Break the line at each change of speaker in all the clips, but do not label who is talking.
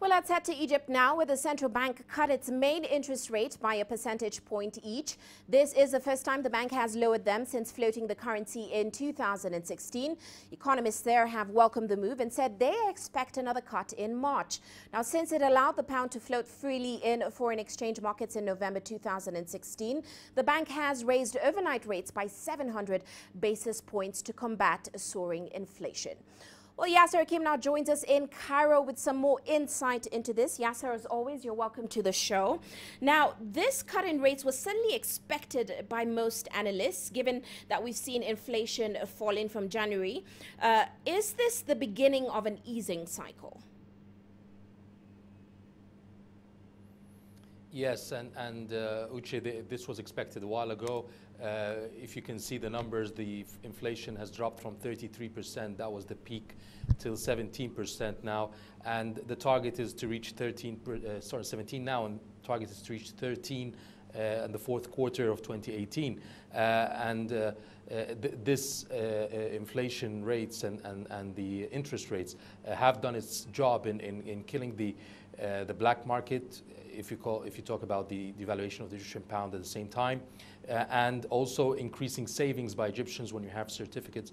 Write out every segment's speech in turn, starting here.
Well, let's head to Egypt now, where the central bank cut its main interest rate by a percentage point each. This is the first time the bank has lowered them since floating the currency in 2016. Economists there have welcomed the move and said they expect another cut in March. Now, since it allowed the pound to float freely in foreign exchange markets in November 2016, the bank has raised overnight rates by 700 basis points to combat soaring inflation. Well, Yasser Hakim now joins us in Cairo with some more insight into this. Yasser, as always, you're welcome to the show. Now, this cut in rates was certainly expected by most analysts, given that we've seen inflation fall in from January. Is this the beginning of an easing cycle?
Yes, and Uche, this was expected a while ago. If you can see the numbers, the inflation has dropped from 33%, that was the peak, till 17% now, and the target is to reach 17 now, and target is to reach 13 in the fourth quarter of 2018. This inflation rates and the interest rates have done its job in killing the black market, if you talk about the devaluation of the Egyptian pound at the same time, and also increasing savings by Egyptians. When you have certificates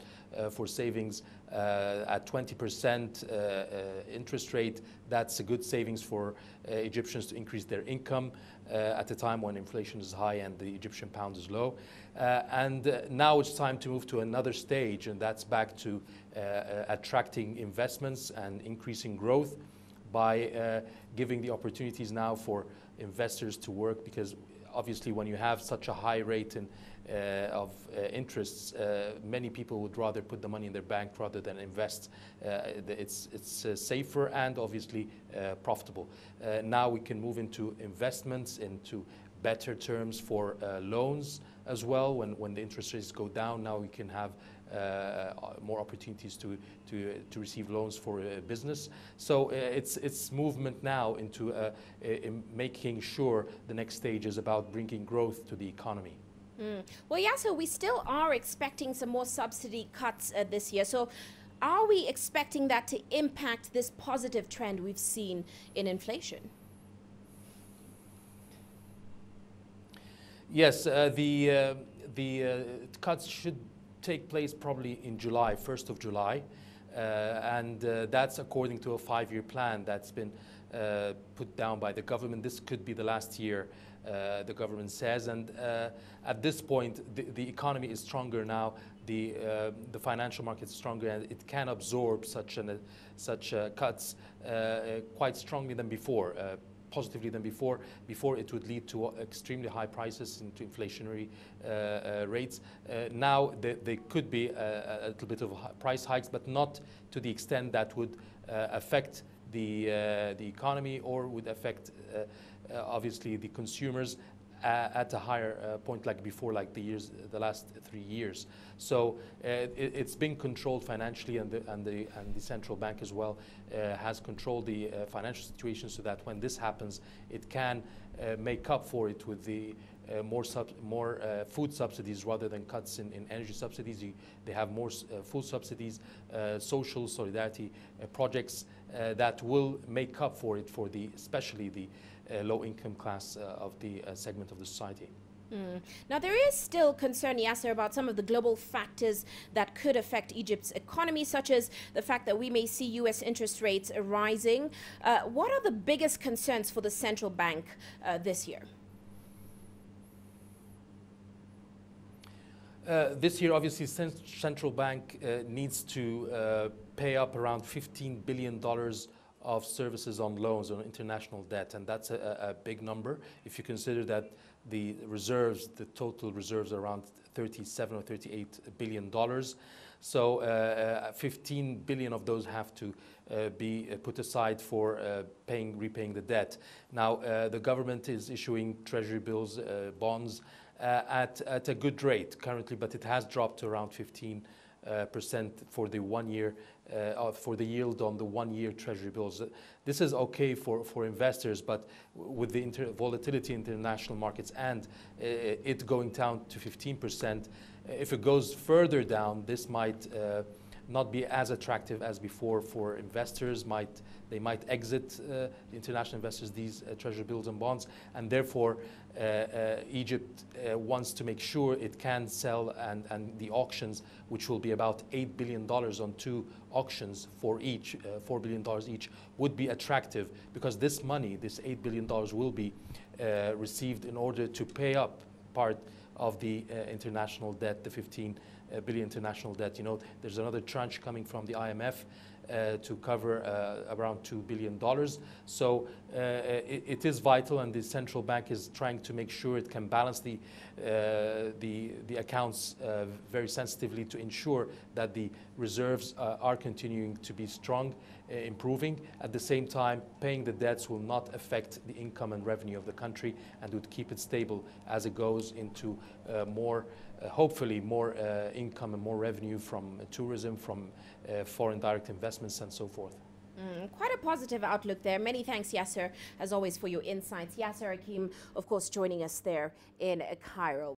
for savings at 20% interest rate, that's a good savings for Egyptians to increase their income at a time when inflation is high and the Egyptian pound is low. Now it's time to move to another stage, and that's back to attracting investments and increasing growth by giving the opportunities now for investors to work, because obviously when you have such a high rate of interests, many people would rather put the money in their bank rather than invest. It's safer and obviously profitable. Now we can move into investments, into better terms for loans as well. When the interest rates go down, now we can have more opportunities to receive loans for business. So it's movement now into making sure the next stage is about bringing growth to the economy.
Well, yeah, so we still are expecting some more subsidy cuts this year. So are we expecting that to impact this positive trend we've seen in inflation?
Yes, the cuts should take place probably in July, 1st of July, and that's according to a 5-year plan that's been put down by the government. This could be the last year, the government says, and at this point the economy is stronger now, the financial market is stronger, and it can absorb such cuts quite strongly than before. Positively than before. Before it would lead to extremely high prices, into inflationary rates. Now there could be a little bit of price hikes, but not to the extent that would affect the economy or would affect obviously the consumers at a higher point like before, like the last 3 years. So it's been controlled financially, and the central bank as well has controlled the financial situation, so that when this happens, it can make up for it with the more food subsidies rather than cuts in energy subsidies. They have more food subsidies, social solidarity projects that will make up for it for especially the low-income class of the segment of the society.
Now, there is still concern, Yasser, about some of the global factors that could affect Egypt's economy, such as the fact that we may see U.S. interest rates rising. What are the biggest concerns for the central bank this year?
This year, obviously, central bank needs to pay up around $15 billion of services on loans on international debt, and that's a big number if you consider that the reserves, the total reserves, are around 37 or 38 billion dollars. So 15 billion of those have to be put aside for repaying the debt. Now the government is issuing treasury bills, bonds at a good rate currently, but it has dropped to around 15% for the 1 year, for the yield on the 1 year treasury bills. This is okay for investors, but with the volatility in international markets and it going down to 15%, if it goes further down, this might not be as attractive as before for investors. They might exit international investors these treasury bills and bonds, and therefore Egypt wants to make sure it can sell, and the auctions, which will be about $8 billion on 2 auctions for each, $4 billion each, would be attractive, because this money, this $8 billion, will be received in order to pay up part of the international debt, the 15 billion international debt. You know, there's another tranche coming from the IMF to cover around $2 billion. So it is vital, and the central bank is trying to make sure it can balance the accounts very sensitively to ensure that the reserves are continuing to be strong, improving. At the same time, paying the debts will not affect the income and revenue of the country, and would keep it stable as it goes into hopefully more income and more revenue from tourism, from foreign direct investments, and so forth.
Quite a positive outlook there. Many thanks, Yasser, as always, for your insights. Yasser Hakim, of course, joining us there in Cairo.